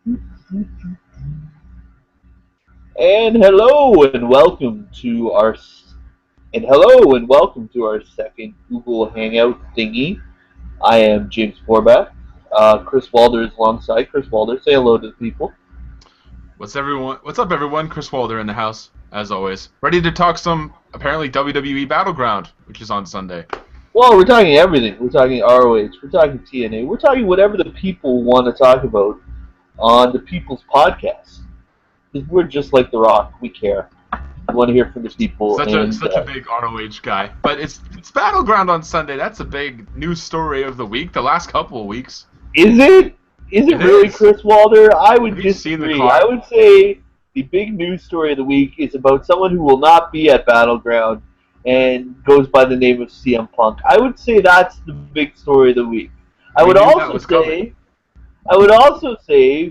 And hello and welcome to our second Google Hangout thingy. I am James Forbath. Chris Walder is alongside. Chris Walder, say hello to the people. What's up, everyone? Chris Walder in the house, as always, ready to talk some apparently WWE Battleground, which is on Sunday. Well, we're talking everything. We're talking ROH. We're talking TNA. We're talking whatever the people want to talk about on the People's Podcast. Because we're just like The Rock. We care. We want to hear from the people. Such a big ROH guy, but it's Battleground on Sunday. That's a big news story of the week. The last couple of weeks. Is it? Is it really, Chris Walder? I would disagree. I would say the big news story of the week is about someone who will not be at Battleground and goes by the name of CM Punk. I would say that's the big story of the week. I would also say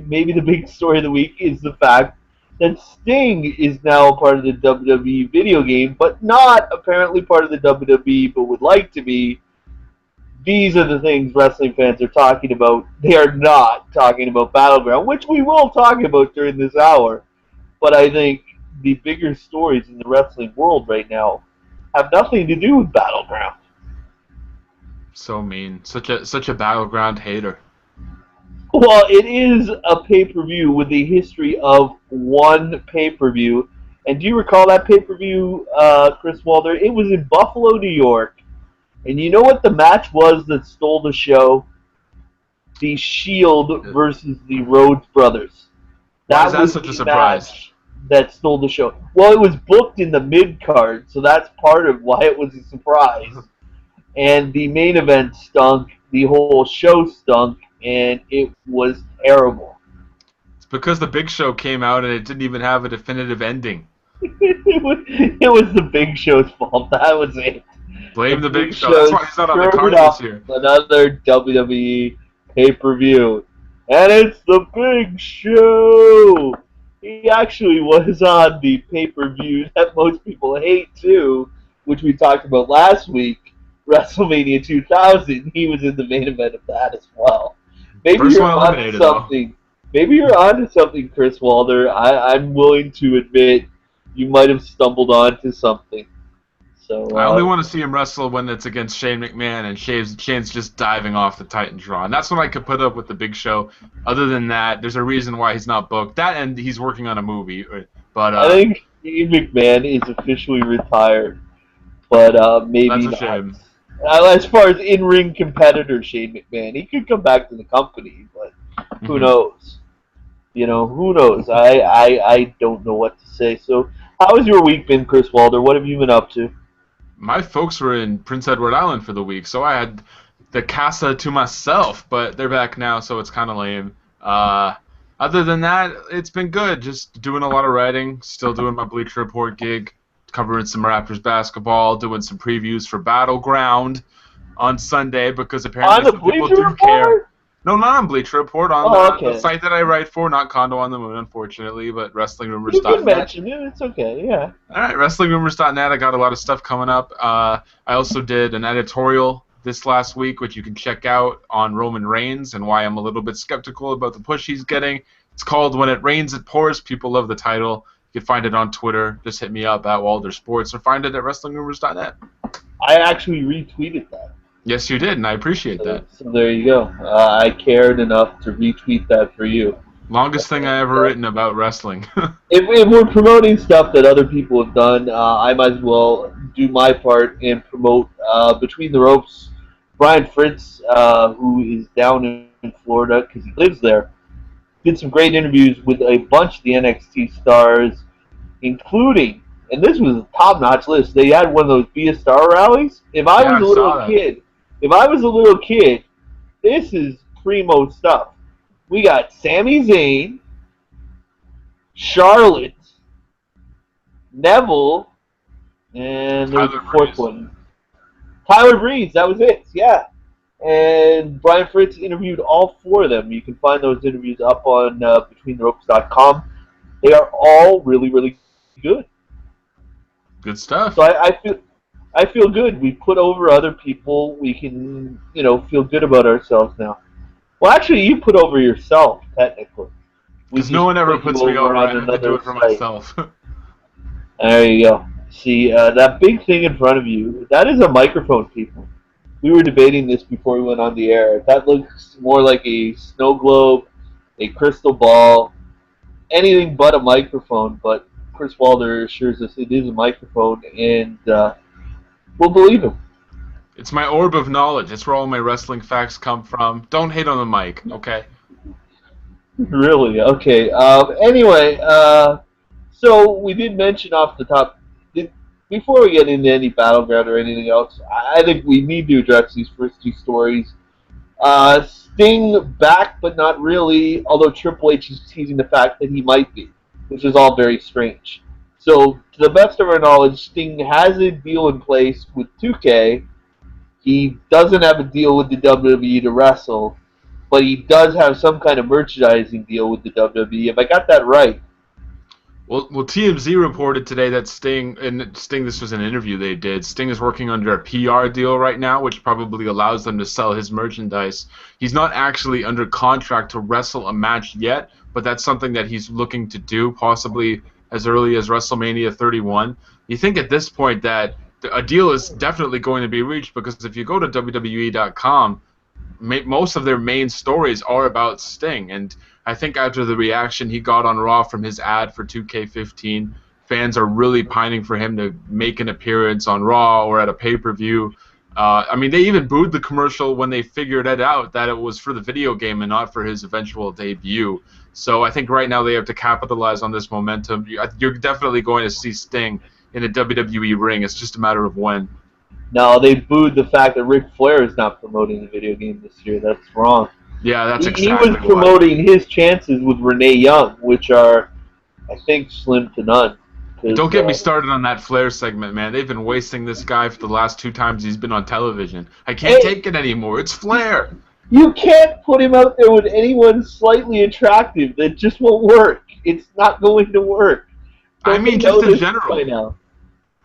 maybe the big story of the week is the fact that Sting is now a part of the WWE video game, but not apparently part of the WWE, but would like to be. These are the things wrestling fans are talking about. They are not talking about Battleground, which we will talk about during this hour. But I think the bigger stories in the wrestling world right now have nothing to do with Battleground. So mean. Such a Battleground hater. Well, it is a pay-per-view with a history of one pay-per-view. And do you recall that pay-per-view, Chris Walder? It was in Buffalo, New York. And you know what the match was that stole the show? The Shield versus the Rhodes Brothers. Why is that such a surprise? That stole the show. Well, it was booked in the mid-card, so that's part of why it was a surprise. And the main event stunk. The whole show stunk, and it was terrible. It's because the Big Show came out and it didn't even have a definitive ending. it was the Big Show's fault. That was it. Blame the Big Show. That's why he's not on the card this year. Another WWE pay-per-view. And it's the Big Show! He actually was on the pay-per-view that most people hate, too, which we talked about last week, WrestleMania 2000. He was in the main event of that as well. Maybe you're on something. Maybe you're onto something, Chris Walder. I'm willing to admit you might have stumbled onto something. So, I only want to see him wrestle when it's against Shane McMahon and Shane's just diving off the Titantron. And that's when I could put up with the Big Show. Other than that, there's a reason why he's not booked. That and he's working on a movie. But I think Shane McMahon is officially retired. But maybe that's not. A shame. As far as in-ring competitor Shane McMahon, he could come back to the company, but who knows? You know, who knows? I don't know what to say. So, how has your week been, Chris Walder? What have you been up to? My folks were in Prince Edward Island for the week, so I had the casa to myself, but they're back now, so it's kind of lame. Other than that, it's been good. Just doing a lot of writing, still doing my Bleacher Report gig, covering some Raptors basketball, doing some previews for Battleground on Sunday, because apparently some people do care. No, not on Bleacher Report, on the site that I write for, not Condo on the Moon, unfortunately, but WrestlingRumors.net. You can mention it, it's okay, yeah. Alright, WrestlingRumors.net, I got a lot of stuff coming up. I also did an editorial this last week, which you can check out on Roman Reigns and why I'm a little bit skeptical about the push he's getting. It's called When It Rains, It Pours. People love the title. You can find it on Twitter. Just hit me up at Walder Sports or find it at WrestlingRumors.net. I actually retweeted that. Yes, you did, and I appreciate that. So there you go. I cared enough to retweet that for you. Longest thing I ever written about wrestling. if we're promoting stuff that other people have done, I might as well do my part and promote Between the Ropes. Brian Fritz, who is down in Florida because he lives there, did some great interviews with a bunch of the NXT stars, including, and this was a top-notch list, they had one of those Be a Star rallies. If I was a little kid, this is primo stuff. We got Sami Zayn, Charlotte, Neville, and there's the fourth one. Tyler Breeze, that was it, yeah. And Brian Fritz interviewed all four of them. You can find those interviews up on BetweenTheRopes.com. They are all really, really good. Good stuff. So I feel good. We put over other people. We can, feel good about ourselves now. Well, actually, you put over yourself, technically. We Because no just one ever put you puts me over over. I on have to do another it for site. myself. There you go. See, that big thing in front of you, that is a microphone, people. We were debating this before we went on the air. That looks more like a snow globe, a crystal ball, anything but a microphone. But Chris Wilder assures us it is a microphone, and we'll believe him. It's my orb of knowledge. It's where all my wrestling facts come from. Don't hate on the mic, okay? Really? Okay. Anyway, so we did mention off the top, did, before we get into any battleground or anything else, I think we need to address these first two stories. Sting back, but not really, although Triple H is teasing the fact that he might be, which is all very strange. So, to the best of our knowledge, Sting has a deal in place with 2K. He doesn't have a deal with the WWE to wrestle, but he does have some kind of merchandising deal with the WWE. If I got that right, Well, TMZ reported today that Sting, this was an interview they did. Sting is working under a PR deal right now, which probably allows them to sell his merchandise. He's not actually under contract to wrestle a match yet, but that's something that he's looking to do, possibly as early as WrestleMania 31. You think at this point that a deal is definitely going to be reached because if you go to WWE.com, most of their main stories are about Sting, and I think after the reaction he got on Raw from his ad for 2K15, fans are really pining for him to make an appearance on Raw or at a pay-per-view. I mean, they even booed the commercial when they figured it out that it was for the video game and not for his eventual debut. So I think right now they have to capitalize on this momentum. You're definitely going to see Sting in a WWE ring. It's just a matter of when. no, they booed the fact that Ric Flair is not promoting the video game this year. That's wrong. Yeah, that's He was exactly why. promoting his chances with Renee Young, which are, I think, slim to none. Don't Because get me started on that Flair segment, man. They've been wasting this guy for the last two times he's been on television. I can't hey, take it anymore. It's Flair. you can't put him out there with anyone slightly attractive. That just won't work. It's not going to work. I Don't they mean, know just in this by general. now?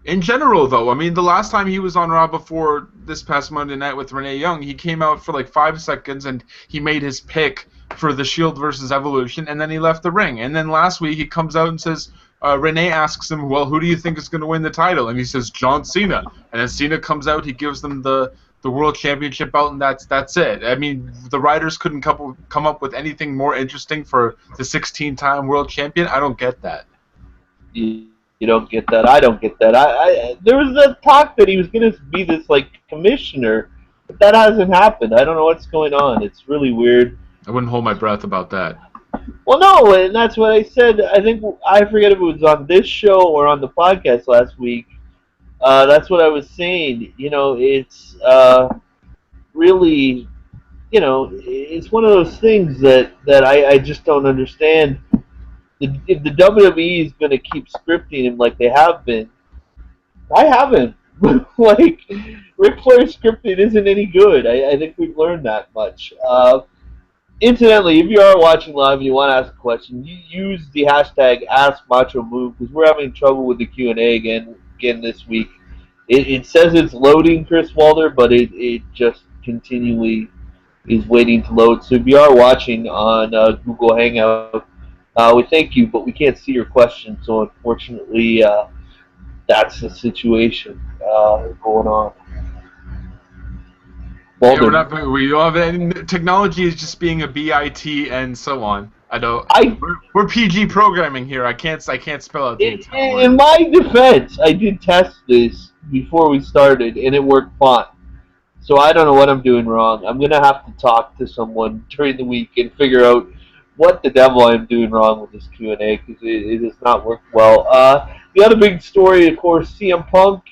In general, though, I mean, the last time he was on Raw before this past Monday night with Renee Young, he came out for like 5 seconds and he made his pick for the Shield versus Evolution, and then he left the ring. And then last week he comes out and says, Renee asks him, well, who do you think is going to win the title? And he says, John Cena. And then Cena comes out, he gives them the World Championship belt, and that's it. I mean, the writers couldn't come up with anything more interesting for the 16-time World Champion. I don't get that. You don't get that. I don't get that. There was a talk that he was going to be this like commissioner, but that hasn't happened. I don't know what's going on. It's really weird. I wouldn't hold my breath about that. Well, no, and that's what I said. I think I forget if it was on this show or on the podcast last week. That's what I was saying. You know, it's really, you know, it's one of those things that I just don't understand. If the WWE is going to keep scripting him like they have been, I haven't. Like, Ric Flair's scripting isn't any good. I think we've learned that much. Incidentally, if you are watching live and you want to ask a question, you use the hashtag AskMachoMove because we're having trouble with the Q&A again this week. It says it's loading, Chris Walder, but it just continually is waiting to load. So if you are watching on Google Hangout, we thank you, but we can't see your question. So unfortunately, that's the situation going on. Yeah, we're Walden, not. We don't have any. Technology is just being a bit and so on. I don't. I We're PG programming here. I can't. I can't spell out the entire in word. my defense, I did test this before we started, and it worked fine. So I don't know what I'm doing wrong. I'm gonna have to talk to someone during the week and figure out what the devil I'm doing wrong with this Q&A because it has not worked well. The other big story, of course, CM Punk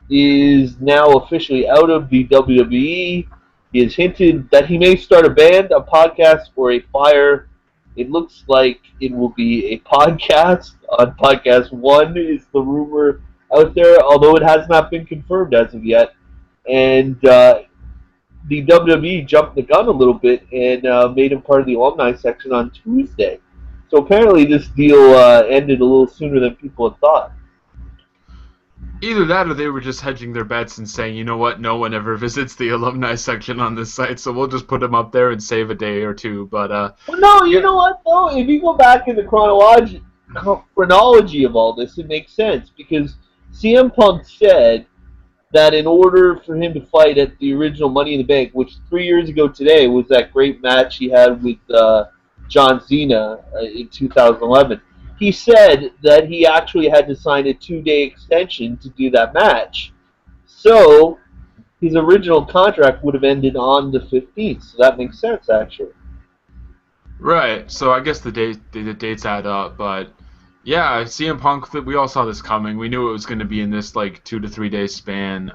is now officially out of the WWE. He has hinted that he may start a band, a podcast, or a fire. It looks like it will be a podcast. On podcast one is the rumor out there, although it has not been confirmed as of yet. And the WWE jumped the gun a little bit and made him part of the alumni section on Tuesday. So apparently this deal ended a little sooner than people had thought. Either that or they were just hedging their bets and saying, you know what, no one ever visits the alumni section on this site, so we'll just put them up there and save a day or two. But Well, no, you yeah, know what though? If you go back in the chronology of all this, it makes sense because CM Punk said that in order for him to fight at the original Money in the Bank, which 3 years ago today was that great match he had with John Cena in 2011, he said that he actually had to sign a 2 day extension to do that match. So his original contract would have ended on the 15th. So that makes sense, actually. right. So I guess the dates add up, but yeah, CM Punk. We all saw this coming. We knew it was going to be in this like 2 to 3 day span.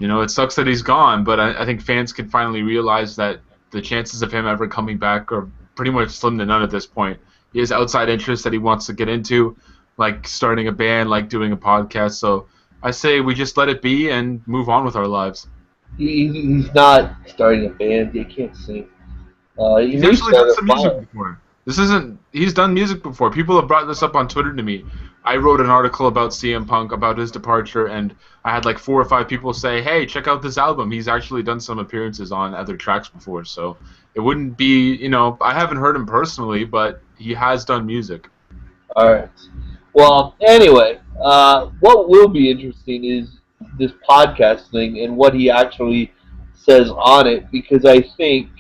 It sucks that he's gone, but I think fans can finally realize that the chances of him ever coming back are pretty much slim to none at this point. He has outside interests that he wants to get into, like starting a band, like doing a podcast. So I say we just let it be and move on with our lives. He's not starting a band. He can't sing. He He's may actually done start a some music fire. before. This isn't. He's done music before. People have brought this up on Twitter to me. I wrote an article about CM Punk about his departure, and I had like 4 or 5 people say, "Hey, check out this album. He's actually done some appearances on other tracks before." So it wouldn't be, I haven't heard him personally, but he has done music. All right. Well, anyway, what will be interesting is this podcast thing and what he actually says on it, because I think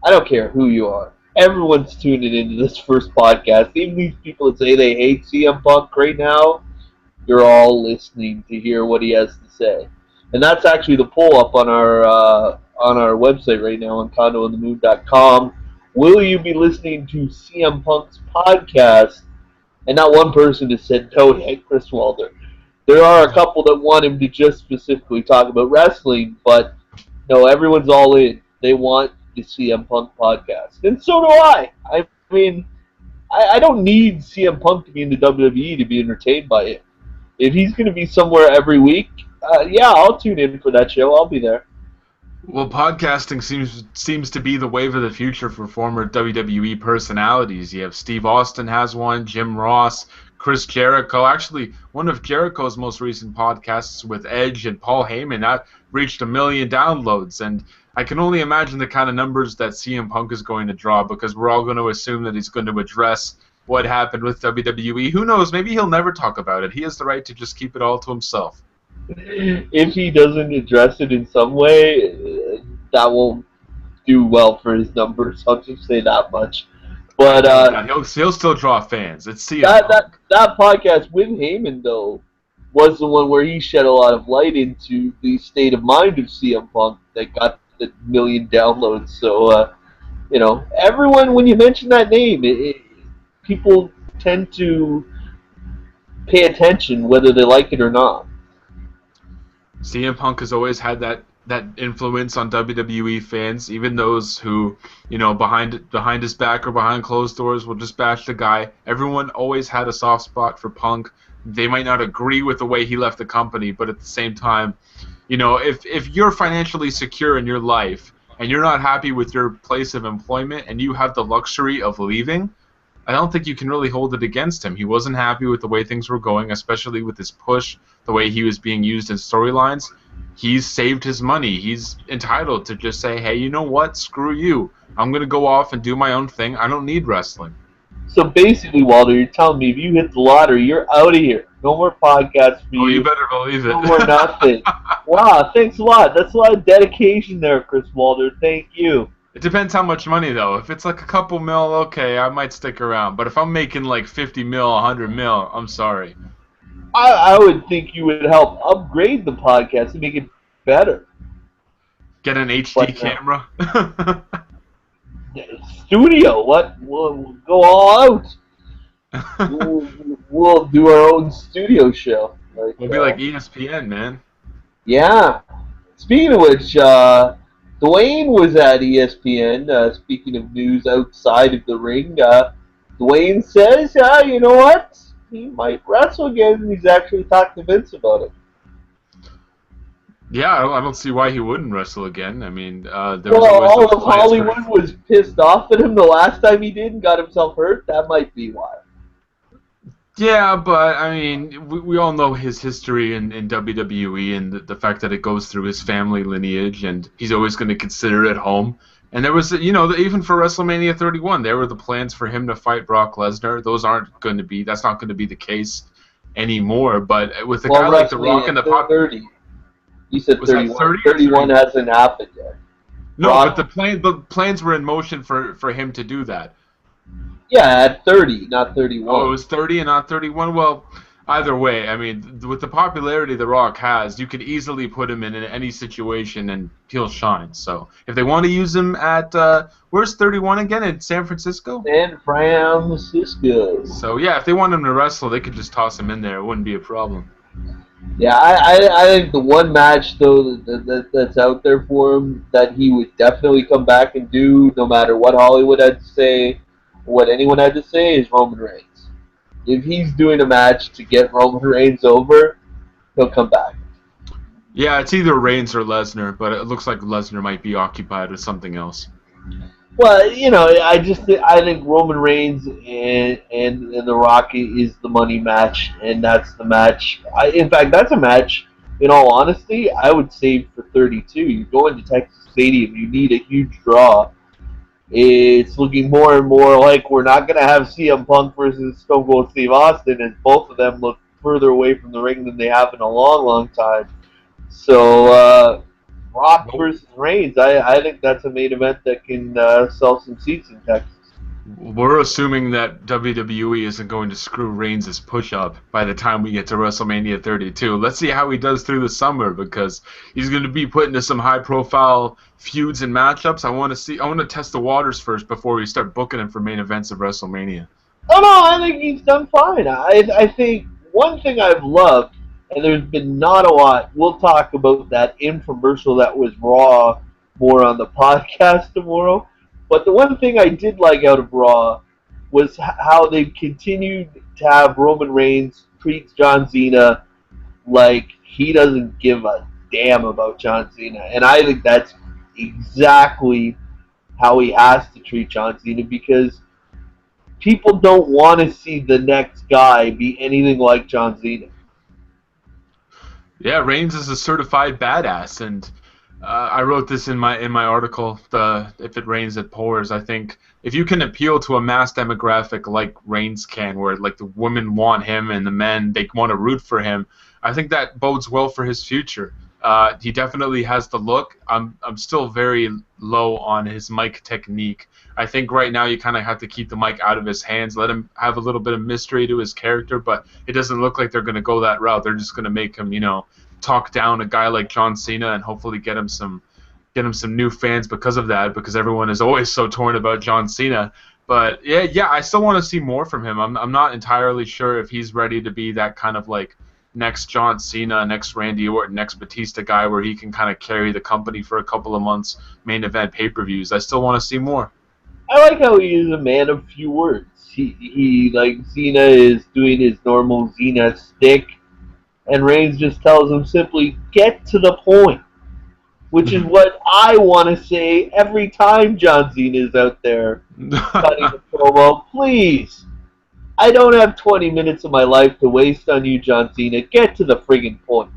I don't care who you are. Everyone's tuning into this first podcast. Even these people that say they hate CM Punk right now, you're all listening to hear what he has to say. And that's actually the poll up on our website right now on condoonthemoon.com. Will you be listening to CM Punk's podcast? And not one person has said no to Chris Walder. There are a couple that want him to just specifically talk about wrestling, but no, everyone's all in. They want the CM Punk podcast, and so do I. I mean, I don't need CM Punk to be in the WWE to be entertained by it. If he's going to be somewhere every week, yeah, I'll tune in for that show. I'll be there. Well, podcasting seems to be the wave of the future for former WWE personalities. You have Steve Austin has one, Jim Ross, Chris Jericho. Actually, one of Jericho's most recent podcasts with Edge and Paul Heyman that reached 1 million downloads, and I can only imagine the kind of numbers that CM Punk is going to draw because we're all going to assume that he's going to address what happened with WWE. Who knows? Maybe he'll never talk about it. He has the right to just keep it all to himself. If he doesn't address it in some way, that won't do well for his numbers. I'll just say that much. I But doubt that. He'll still draw fans. It's CM that Punk. that podcast with Heyman though was the one where he shed a lot of light into the state of mind of CM Punk that got the 1 million downloads. So everyone when you mention that name, people tend to pay attention whether they like it or not. CM Punk has always had that influence on WWE fans, even those who, behind his back or behind closed doors will just bash the guy. Everyone always had a soft spot for Punk. They might not agree with the way he left the company, but at the same time, if you're financially secure in your life and you're not happy with your place of employment and you have the luxury of leaving, I don't think you can really hold it against him. He wasn't happy with the way things were going, especially with his push, the way he was being used in storylines. He's saved his money. He's entitled to just say, hey, you know what? Screw you. I'm going to go off and do my own thing. I don't need wrestling. So basically, Walter, you're telling me if you hit the lottery, you're out of here. No more podcasts for Oh, you you. better believe it. No more nothing. Wow, thanks a lot. That's a lot of dedication there, Chris Walter. Thank you. It depends how much money, though. If it's like a couple mil, okay, I might stick around. But if I'm making like 50 mil, 100 mil, I'm sorry. I would think you would help upgrade the podcast and make it better. Get an HD But camera. studio, what? We'll go all out. We'll do our own studio show. We'll be like ESPN, man. Yeah. Speaking of which, Dwayne was at ESPN. Speaking of news outside of the ring, Dwayne says, you know what? He might wrestle again, and he's actually talked to Vince about it. Yeah, I don't see why he wouldn't wrestle again. I mean, there was Well, always all those of plans Hollywood was pissed off at him the last time he did and got himself hurt. That might be why. Yeah, but I mean, we all know his history in WWE and the fact that it goes through his family lineage, and he's always going to consider it home. And there was, even for WrestleMania 31, there were the plans for him to fight Brock Lesnar. Those aren't going to be, that's not going to be the case anymore. But with a Well, guy like The Rock WrestleMania and the pop, 30. You said was that 31. 30 or 31 31? hasn't happened yet. No, but Brock, the plans were in motion for him to do that. yeah, at 30, not Oh, it 31. was 30 and not 31. Well, either way, I mean, with the popularity The Rock has, you could easily put him in any situation and he'll shine. So if they want to use him at where's 31 again, in San Francisco? San Francisco. So yeah, if they want him to wrestle, they could just toss him in there. It wouldn't be a problem. Yeah, I think the one match though that's out there for him that he would definitely come back and do, no matter what Hollywood had to say, what anyone had to say, is Roman Reigns. If he's doing a match to get Roman Reigns over, he'll come back. Yeah, it's either Reigns or Lesnar, but it looks like Lesnar might be occupied with something else. Well, I think Roman Reigns and The Rock is the money match, and that's the match. In fact, that's a match. In all honesty, I would save for 32. You go into Texas Stadium, you need a huge draw. It's looking more and more like we're not going to have CM Punk versus Stone Cold Steve Austin, as both of them look further away from the ring than they have in a long, long time. So, Rock versus Reigns, I think that's a main event that can sell some seats in Texas. We're assuming that WWE isn't going to screw Reigns' push-up by the time we get to WrestleMania 32. Let's see how he does through the summer because he's going to be put into some high-profile feuds and matchups. I want to test the waters first before we start booking him for main events of WrestleMania. Oh no, I think he's done fine. I think one thing I've loved, and there's been not a lot. We'll talk about that infomercial that was Raw more on the podcast tomorrow. But the one thing I did like out of Raw was how they continued to have Roman Reigns treat John Cena like he doesn't give a damn about John Cena, and I think that's exactly how he has to treat John Cena because people don't want to see the next guy be anything like John Cena. Yeah, Reigns is a certified badass, and I wrote this in my article. The If it rains, it pours. I think if you can appeal to a mass demographic like Reigns can, where like the women want him and the men they want to root for him, I think that bodes well for his future. He definitely has the look. I'm still very low on his mic technique. I think right now you kind of have to keep the mic out of his hands, let him have a little bit of mystery to his character, but it doesn't look like they're going to go that route. They're just going to make him, talk down a guy like John Cena and hopefully get him some new fans because of that, because everyone is always so torn about John Cena. But yeah, I still want to see more from him. I'm not entirely sure if he's ready to be that kind of like next John Cena, next Randy Orton, next Batista guy where he can kind of carry the company for a couple of months, main event pay-per-views. I still want to see more. I like how he is a man of few words. He like Cena is doing his normal Cena stick, and Reigns just tells him simply, "Get to the point," which is what I want to say every time John Cena is out there cutting a promo. Please, I don't have 20 minutes of my life to waste on you, John Cena. Get to the friggin' point.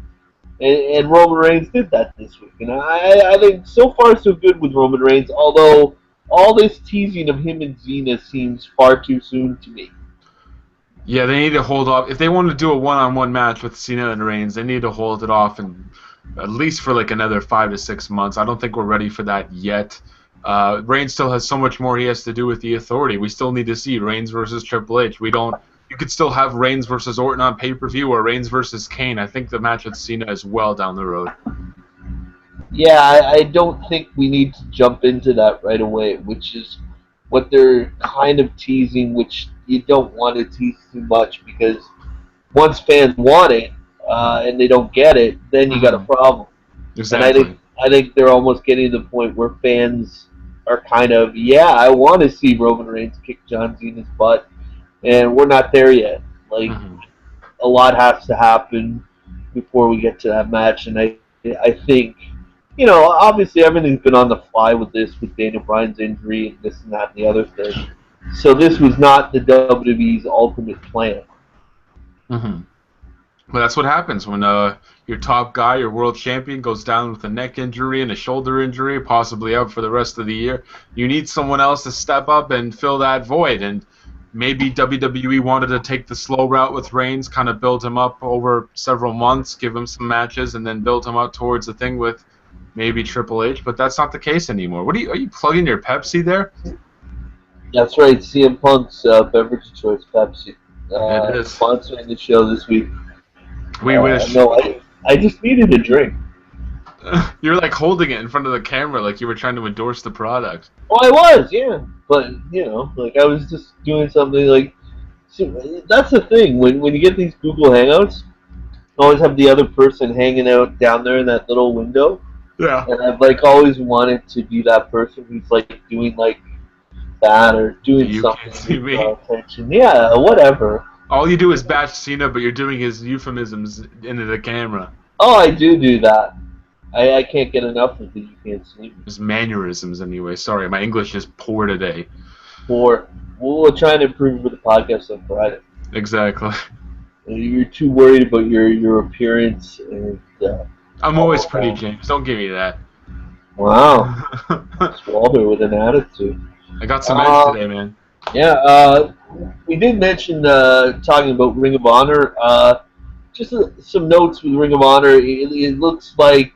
And Roman Reigns did that this week. And I think so far so good with Roman Reigns, although all this teasing of him and Cena seems far too soon to me. Yeah, they need to hold off. If they want to do a one-on-one match with Cena and Reigns, they need to hold it off and at least for like another 5 to 6 months. I don't think we're ready for that yet. Reigns still has so much more he has to do with the Authority. We still need to see Reigns versus Triple H. We don't. You could still have Reigns versus Orton on pay-per-view or Reigns versus Kane. I think the match with Cena is well down the road. Yeah, I don't think we need to jump into that right away, which is what they're kind of teasing, which you don't want to tease too much because once fans want it and they don't get it, then you got a Mm-hmm. problem. And Exactly. I think they're almost getting to the point where fans are kind of, yeah, I want to see Roman Reigns kick John Cena's butt, and we're not there yet. Like Mm-hmm. a lot has to happen before we get to that match, and I think obviously everything's been on the fly with this, with Daniel Bryan's injury and this and that and the other thing. So this was not the WWE's ultimate plan. Hmm. But that's what happens when your top guy, your world champion, goes down with a neck injury and a shoulder injury, possibly out for the rest of the year. You need someone else to step up and fill that void. And maybe WWE wanted to take the slow route with Reigns, kind of build him up over several months, give him some matches, and then build him up towards the thing with maybe Triple H. But that's not the case anymore. Are you plugging your Pepsi there? That's right, CM Punk's beverage of choice, Pepsi, It is. sponsoring the show this week. We wish. No, I just needed a drink. You're like holding it in front of the camera like you were trying to endorse the product. Well, I was, yeah, but like I was just doing something like. See, that's the thing when you get these Google Hangouts, you always have the other person hanging out down there in that little window, Yeah. and I've like always wanted to be that person who's like doing like that or doing You can't something see to me. draw attention. Yeah, whatever. All you do is bash Cena, but you're doing his euphemisms into the camera. Oh, I do that. I can't get enough of it. You can't see me. His mannerisms, anyway. Sorry, my English is poor today. Or we'll try and improve with the podcast on Friday. Exactly. You're too worried about your appearance and I'm all always of pretty, that. James. Don't give me that. Wow, I Walter with an attitude. got some edge Uh, today, man. yeah, we did mention talking about Ring of Honor. Just some notes with Ring of Honor. It looks like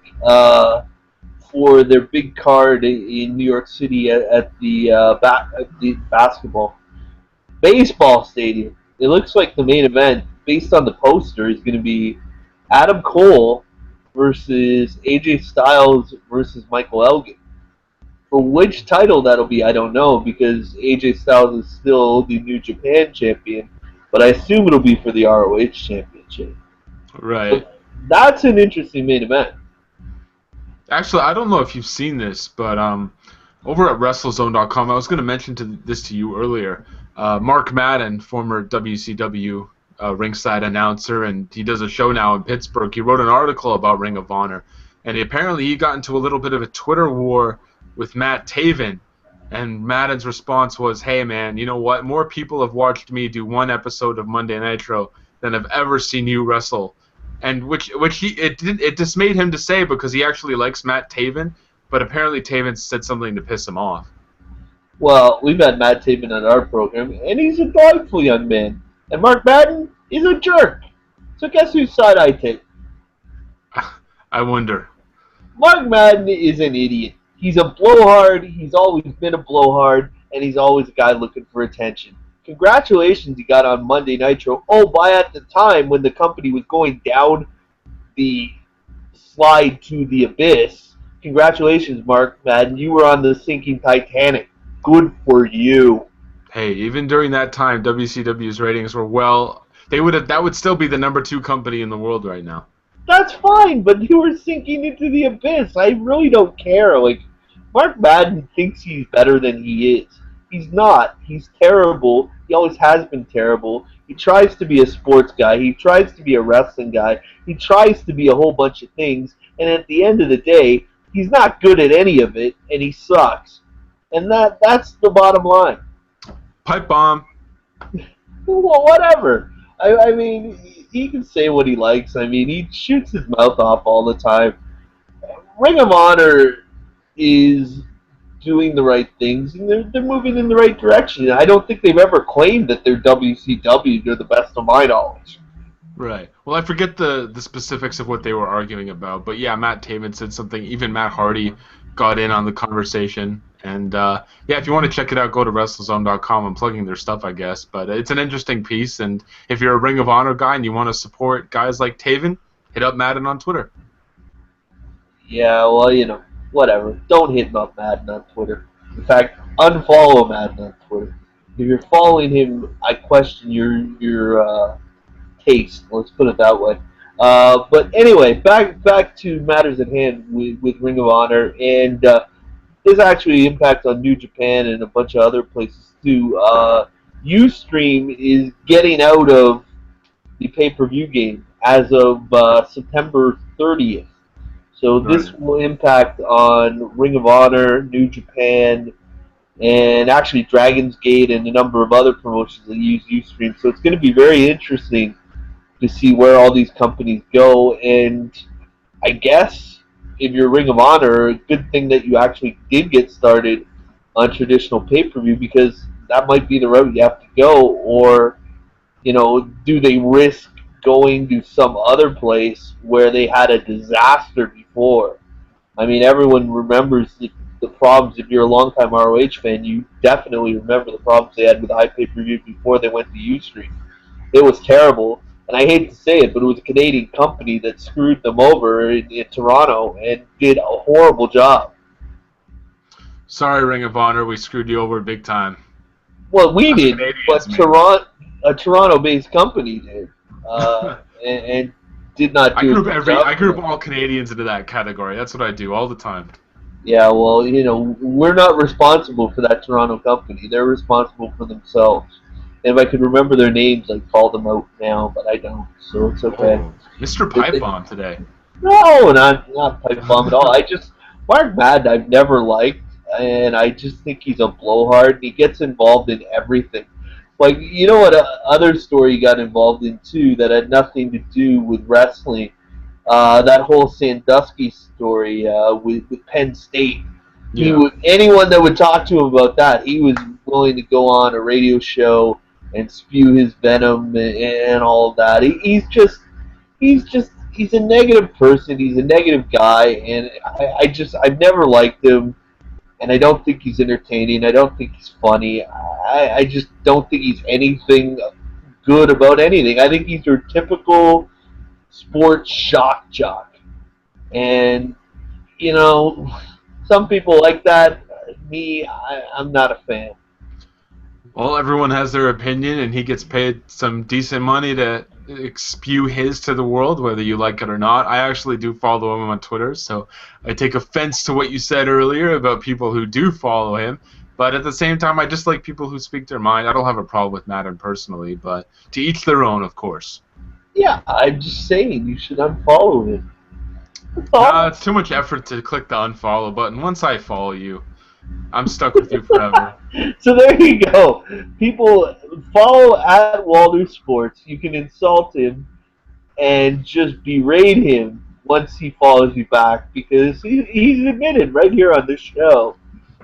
for their big card in New York City at the at the baseball stadium. It looks like the main event, based on the poster, is going to be Adam Cole versus AJ Styles versus Michael Elgin. For which title that'll be, I don't know, because AJ Styles is still the New Japan champion, but I assume it'll be for the ROH championship. Right. So that's an interesting main event. Actually, I don't know if you've seen this, but over at WrestleZone.com, I was going to mention this to you earlier. Mark Madden, former WCW ringside announcer, and he does a show now in Pittsburgh. He wrote an article about Ring of Honor, and apparently he got into a little bit of a Twitter war with Matt Taven. And Madden's response was, "Hey man, you know what? More people have watched me do one episode of Monday Nitro than have ever seen you wrestle." And it dismayed him to say because he actually likes Matt Taven, but apparently Taven said something to piss him off. Well, we've had Matt Taven on our program, and he's a delightful young man. And Mark Madden is a jerk. So guess whose side I take? I wonder. Mark Madden is an idiot. He's a blowhard. He's always been a blowhard, and he's always a guy looking for attention. Congratulations, he got on Monday Nitro. Oh, by at the time when the company was going down the slide to the abyss. Congratulations, Mark Madden. You were on the sinking Titanic. Good for you. Hey, even during that time, WCW's ratings were well. That would still be the number 2 company in the world right now. That's fine, but you were sinking into the abyss. I really don't care. Like, Mark Madden thinks he's better than he is. He's not. He's terrible. He always has been terrible. He tries to be a sports guy. He tries to be a wrestling guy. He tries to be a whole bunch of things. And at the end of the day, he's not good at any of it, and he sucks. And that's the bottom line. Pipe bomb. Well, whatever. I mean, he can say what he likes. I mean, he shoots his mouth off all the time. Ring of Honor is doing the right things, and they're moving in the right direction. I don't think they've ever claimed that they're WCW. They're the best of my knowledge. Right. Well, I forget the specifics of what they were arguing about, but yeah, Matt Taven said something. Even Matt Hardy got in on the conversation. And yeah, if you want to check it out, go to WrestleZone.com. I'm plugging their stuff, I guess. But it's an interesting piece. And if you're a Ring of Honor guy and you want to support guys like Taven, hit up Madden on Twitter. Yeah, well, whatever. Don't hit up Madden on Twitter. In fact, unfollow Madden on Twitter. If you're following him, I question your taste. Let's put it that way. But anyway, back to matters at hand with Ring of Honor, and there's actually impact on New Japan and a bunch of other places too. Ustream is getting out of the pay-per-view game as of September 30th. So this Right. will impact on Ring of Honor, New Japan, and actually Dragon's Gate and a number of other promotions that use Ustream. So it's going to be very interesting to see where all these companies go. And I guess if you're Ring of Honor, a good thing that you actually did get started on traditional pay per view because that might be the route you have to go. Or, do they risk going to some other place where they had a disaster before? I mean, everyone remembers the problems. If you're a longtime ROH fan, you definitely remember the problems they had with high pay per view before they went to Ustream. It was terrible, and I hate to say it, but it was a Canadian company that screwed them over in Toronto and did a horrible job. Sorry, Ring of Honor, we screwed you over big time. Well, we Us didn't, Canadians, but maybe. A Toronto-based company did, and did not I do a group good every job I for group them. all Canadians into that category. That's what I do all the time. Yeah, well, we're not responsible for that Toronto company. They're responsible for themselves. And if I could remember their names, I'd call them out now, but I don't, so it's okay. Oh, Mr. They- Pipe they- Bomb today. no, not pipe bomb at all. I just Mark Madden I've never liked, and I just think he's a blowhard. He gets involved in everything. Like what other story he got involved in too that had nothing to do with wrestling. That whole Sandusky story with Penn State. He Yeah. would anyone that would talk to him about that, he was willing to go on a radio show and spew his venom and all of that. He's a negative person. He's a negative guy, and I've never liked him, and I don't think he's entertaining. I don't think he's funny. I just don't think he's anything good about anything. I think he's your typical sports shock jock, and you know, some people like that. Me, I'm not a fan. Well, everyone has their opinion, and he gets paid some decent money to spew his to the world, whether you like it or not. I actually do follow him on Twitter, so I take offense to what you said earlier about people who do follow him. But at the same time, I just like people who speak their mind. I don't have a problem with Madden personally, but to each their own, of course. Yeah, I'm just saying you should unfollow him. That's Nah, all. it's too much effort to click the unfollow button. Once I follow you, I'm stuck with you forever. So there you go. People follow at Walter Sports. You can insult him and just berate him once he follows you back because he's admitted right here on this show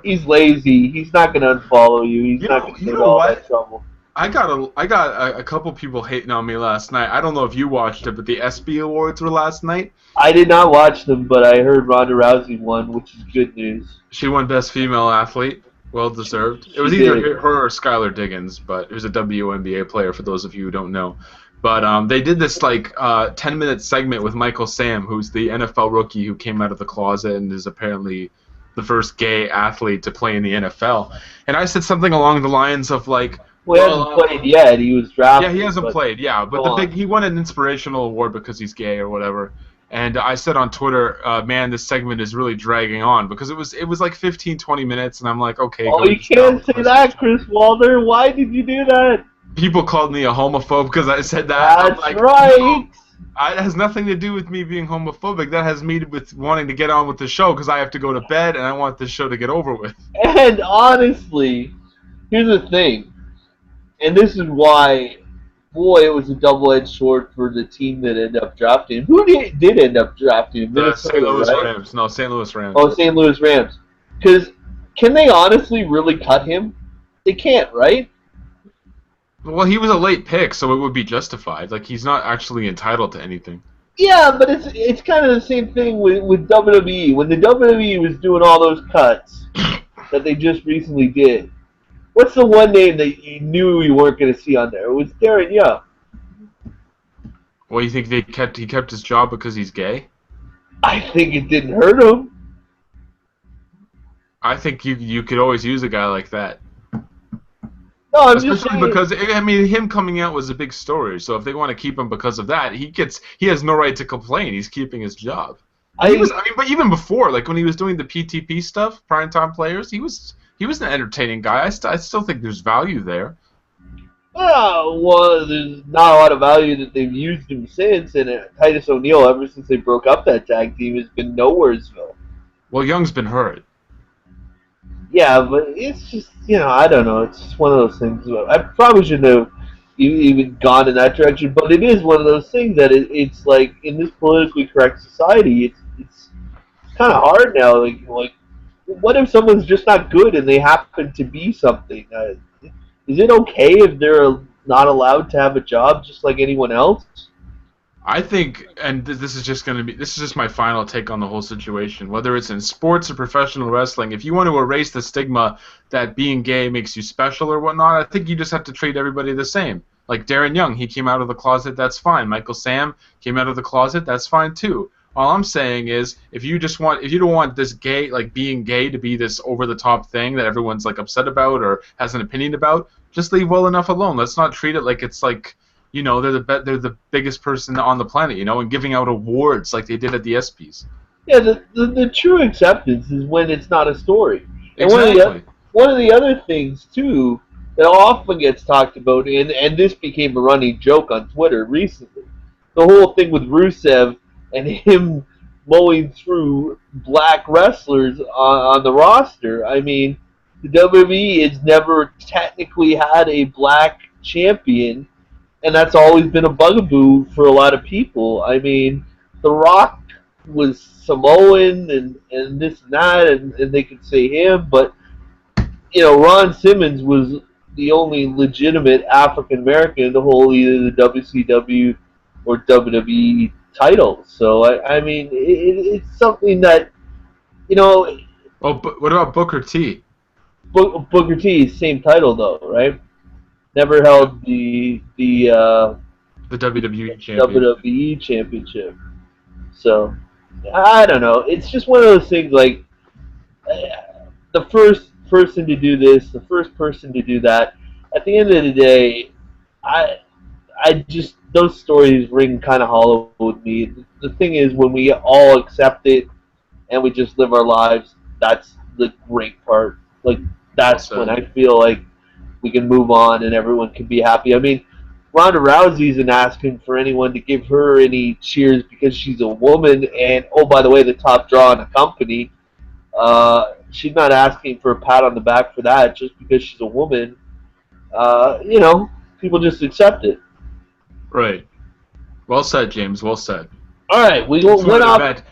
he's lazy. He's not going to unfollow you. He's not going to You go to know all what? that trouble. I got a couple people hating on me last night. I don't know if you watched it, but the SB Awards were last night. I did not watch them, but I heard Ronda Rousey won, which is good news. She won Best Female Athlete. Well deserved. It She was either did. her or Skylar Diggins, but it was a WNBA player for those of you who don't know. But they did this 10-minute segment with Michael Sam, who's the NFL rookie who came out of the closet and is apparently the first gay athlete to play in the NFL. And I said something along the lines of like, Well, he hasn't played yet. He was yeah, drafted. he hasn't but played, yeah, but go on. he won an inspirational award because he's gay or whatever. And I said on Twitter, man, this segment is really dragging on because it was like 15, 20 minutes, and I'm like, okay, Oh, go to you the can't say shower. that, Chris Walter. Why did you do that? People called me a homophobe because I said that. I'm That's like, right. no, it has nothing to do with me being homophobic. That has me with wanting to get on with the show because I have to go to bed and I want this show to get over with. And honestly, here's the thing, and this is why, boy, it was a double-edged sword for the team that ended up drafting him. Who did end up drafting him? The St. Minnesota, Louis right? Rams. No, St. Louis Rams. Oh, St. Louis Rams. Because can they honestly really cut him? They can't, right? Well, he was a late pick, so it would be justified. Like, he's not actually entitled to anything. Yeah, but it's kind of the same thing with WWE. When the WWE was doing all those cuts that they just recently did, what's the one name that you knew you weren't going to see on there? It was Darren Young. Well, you think he kept his job because he's gay? I think it didn't hurt him. I think you could always use a guy like that. No, I'm just Especially saying. because I mean him coming out was a big story. So if they want to keep him because of that, he has no right to complain. He's keeping his job. I mean, but even before, like when he was doing the PTP stuff, primetime players, he was an entertaining guy. I still think there's value there. Well, there's not a lot of value that they've used him since, and Titus O'Neil, ever since they broke up that tag team, has been nowheresville. Well, Young's been hurt. Yeah, but it's just, I don't know. It's just one of those things. I probably shouldn't have even gone in that direction. But it is one of those things that it's like in this politically correct society, it's kind of hard now. Like, what if someone's just not good and they happen to be something? Is it okay if they're not allowed to have a job just like anyone else? I think, and this is just going to be, this is just my final take on the whole situation. Whether it's in sports or professional wrestling, if you want to erase the stigma that being gay makes you special or whatnot, I think you just have to treat everybody the same. Like Darren Young, he came out of the closet, that's fine. Michael Sam came out of the closet, that's fine too. All I'm saying is, if you don't want this gay, like being gay, to be this over the top thing that everyone's like upset about or has an opinion about, just leave well enough alone. Let's not treat it like it's like, they're the biggest person on the planet, and giving out awards like they did at the ESPYs. Yeah, the true acceptance is when it's not a story. And Exactly. one of the other things too that often gets talked about, and this became a running joke on Twitter recently, the whole thing with Rusev and him mowing through black wrestlers on the roster. I mean, the WWE has never technically had a black champion, and that's always been a bugaboo for a lot of people. I mean, The Rock was Samoan and this and that, and they could say him, but Ron Simmons was the only legitimate African American to hold either the WCW or WWE title. So I mean, it's something that you know. Oh, but what about Booker T? Booker T, same title though, right? Never Yep. held The WWE champion. WWE championship. So I don't know. It's just one of those things like the first person to do this, the first person to do that. At the end of the day, I I just those stories ring kind of hollow with me. The thing is, when we all accept it and we just live our lives, that's the great part. Like Well that's when said. I feel like we can move on and everyone can be happy. I mean, Ronda Rousey isn't asking for anyone to give her any cheers because she's a woman, and oh, by the way, the top draw in the company. She's not asking for a pat on the back for that just because she's a woman. People just accept it. Right. Well said, James. Well said. All right, Let's go went to off. bed.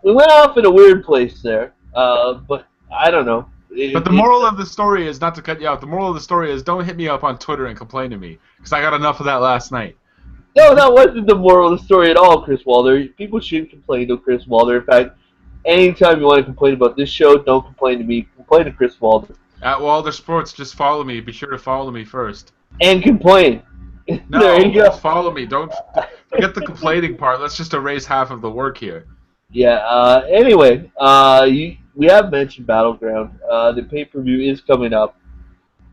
We went off in a weird place there, but I don't know. But the moral of the story is, not to cut you out, the moral of the story is, don't hit me up on Twitter and complain to me, because I got enough of that last night. No, that wasn't the moral of the story at all, Chris Wilder. People shouldn't complain to Chris Wilder. In fact, anytime you want to complain about this show, don't complain to me. Complain to Chris Wilder. At Wilder Sports, just follow me. Be sure to follow me first. And complain. There No, you go. just follow me. Don't forget the complaining part. Let's just erase half of the work here. Yeah. Anyway, we have mentioned Battleground. The pay-per-view is coming up.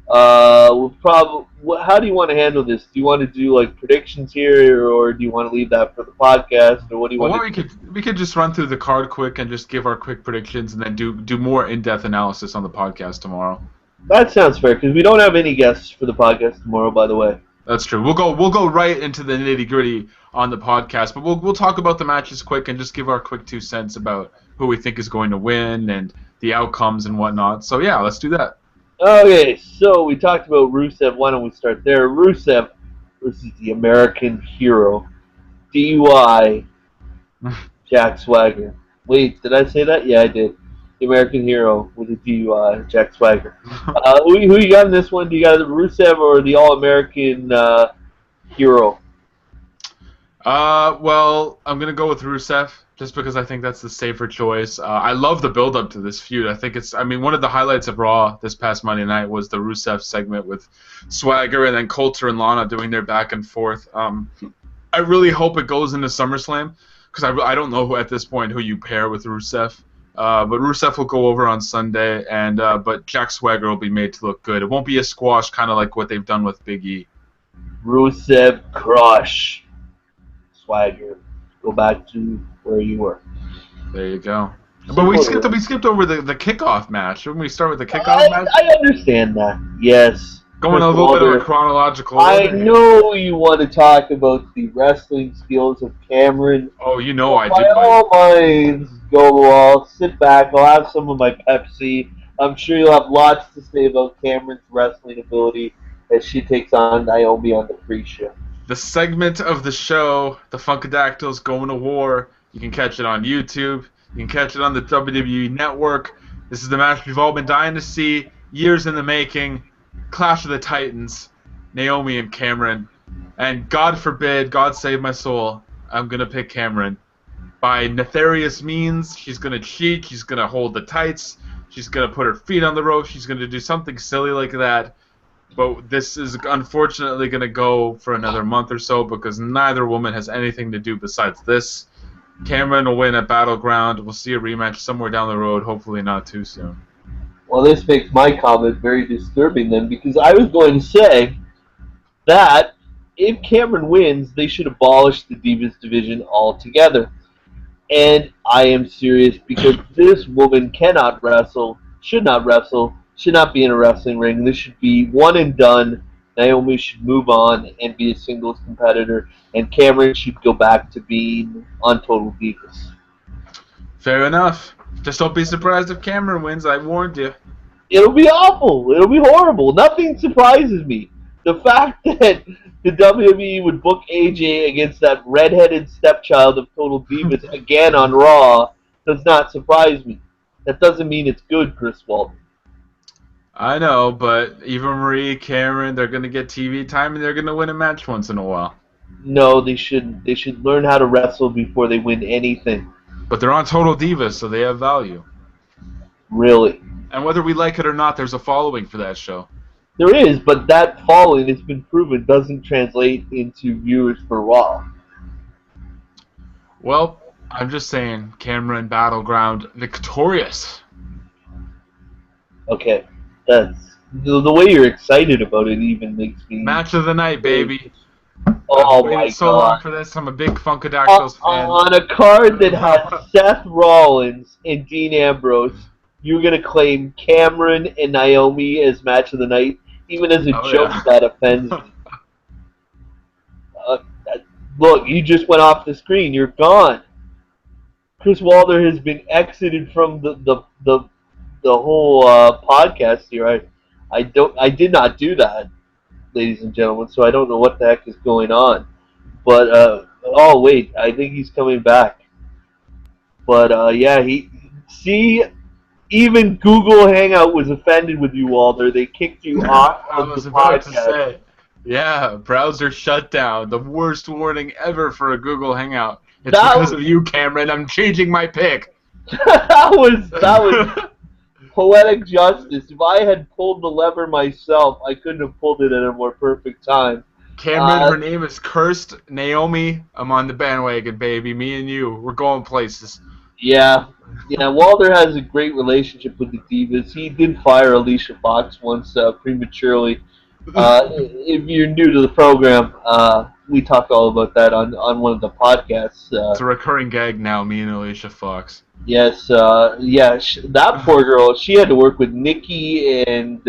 We'll probably. How do you want to handle this? Do you want to do like predictions here, or do you want to leave that for the podcast, or what do you Well, want what to do? we could just run through the card quick and just give our quick predictions, and then do more in-depth analysis on the podcast tomorrow. That sounds fair because we don't have any guests for the podcast tomorrow. By the way. That's true. We'll go right into the nitty-gritty on the podcast, but we'll talk about the matches quick and just give our quick 2 cents about who we think is going to win and the outcomes and whatnot. So yeah, let's do that. Okay, so we talked about Rusev. Why don't we start there? Rusev versus the American Hero, DUI, Jack Swagger. Wait, did I say that? Yeah, I did. The American Hero with a DUI, Jack Swagger. Who you got in this one? Do you got Rusev or the All-American Hero? Well, I'm gonna go with Rusev just because I think that's the safer choice. I love the build-up to this feud. I mean, one of the highlights of Raw this past Monday night was the Rusev segment with Swagger and then Coulter and Lana doing their back and forth. I really hope it goes into SummerSlam because I don't know at this point who you pair with Rusev. But Rusev will go over on Sunday, and but Jack Swagger will be made to look good. It won't be a squash, kind of like what they've done with Big E. Rusev crush. Swagger. Go back to where you were. There you go. But we skipped over the kickoff match. Shouldn't we start with the kickoff match? I understand that. Yes. Going a little bit of a chronological I order. know you want to talk about the wrestling skills of Cameron. Oh, you know I By do. all minds, go. I'll sit back. I'll have some of my Pepsi. I'm sure you'll have lots to say about Cameron's wrestling ability as she takes on Naomi on the pre-show. The segment of the show, the Funkadactyls Going to War. You can catch it on YouTube. You can catch it on the WWE Network. This is the match we've all been dying to see. Years in the making. Clash of the Titans. Naomi and Cameron. And God forbid, God save my soul, I'm going to pick Cameron. By nefarious means, she's going to cheat. She's going to hold the tights. She's going to put her feet on the rope. She's going to do something silly like that. But this is unfortunately going to go for another month or so because neither woman has anything to do besides this. Cameron will win at Battleground. We'll see a rematch somewhere down the road, hopefully not too soon. Well, this makes my comment very disturbing then, because I was going to say that if Cameron wins, they should abolish the Divas division altogether. And I am serious because this woman cannot wrestle, should not be in a wrestling ring. This should be one and done. Naomi should move on and be a singles competitor, and Cameron should go back to being on Total Divas. Fair enough. Just don't be surprised if Cameron wins. I warned you. It'll be awful. It'll be horrible. Nothing surprises me. The fact that the WWE would book AJ against that redheaded stepchild of Total Divas again on Raw does not surprise me. That doesn't mean it's good, Chris Walton. I know, but Eva Marie, Cameron, they're going to get TV time and they're going to win a match once in a while. No, they shouldn't. They should learn how to wrestle before they win anything. But they're on Total Divas, so they have value. Really. And whether we like it or not, there's a following for that show. There is, but that following, it's been proven, doesn't translate into viewers for Raw. Well, I'm just saying, Cameron Battleground victorious. Okay, that's the way you're excited about it even makes me. Match of the night, baby. Oh I've my waited so god! long for this. I'm a big Funkadactyls fan. On a card that has Seth Rollins and Dean Ambrose, you're gonna claim Cameron and Naomi as match of the night, even as a joke. Yeah. That offends me. Look, you just went off the screen. You're gone. Chris Walter has been exited from the whole podcast here. I did not do that, ladies and gentlemen. So I don't know what the heck is going on. But oh wait, I think he's coming back. But yeah, even Google Hangout was offended with you, Walter. They kicked you off I of was the about to podcast. say, yeah, browser shutdown. The worst warning ever for a Google Hangout. It's because of you, Cameron. I'm changing my pick. that was poetic justice. If I had pulled the lever myself, I couldn't have pulled it at a more perfect time. Cameron, her name is Cursed. Naomi, I'm on the bandwagon, baby. Me and you, we're going places. Yeah. Walter has a great relationship with the Divas. He did fire Alicia Fox once prematurely. If you're new to the program, we talk all about that on one of the podcasts. It's a recurring gag now, me and Alicia Fox. Yes, that poor girl, she had to work with Nikki and